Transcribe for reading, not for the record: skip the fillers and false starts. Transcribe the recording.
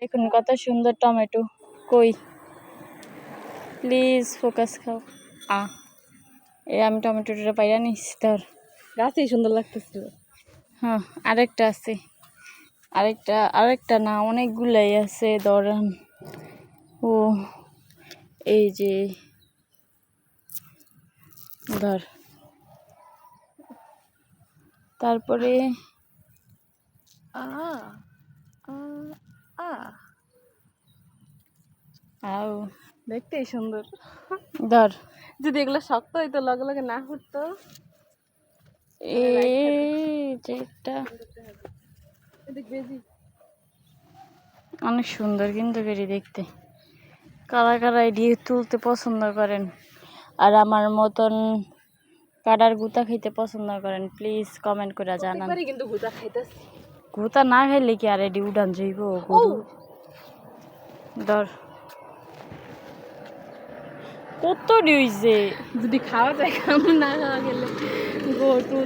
দেখুন কত সুন্দর টমেটো। কই প্লিজ ফোকাস খাও। আমি টমেটোটা পাইরা নিচ্ছি। তোর গাছেই সুন্দর লাগতেছিল। হ্যাঁ, আরেকটা আছে, আরেকটা না, অনেকগুলাই আছে। ধরেন ও এই যে ধর, তারপরে আও দেখতেই সুন্দর। ধর, যদি এগুলো শক্ত হইতো লগে লগে না ফুটতো। যেটা অনেক সুন্দর কিন্তু বেরি দেখতে। কারা কারা এডিয়ে তুলতে পছন্দ করেন আর আমার মতন কাটার গুতা খাইতে পছন্দ করেন, প্লিজ কমেন্ট করে জানান। কিন্তু গুতা খাইতেছি। গুতা না খাইলে কি আর এডি উড়ান যাইব গরু। ধর কত ডিউইছে, যদি খাওয়া যায়, খাম না খাওয়া গেলে গরু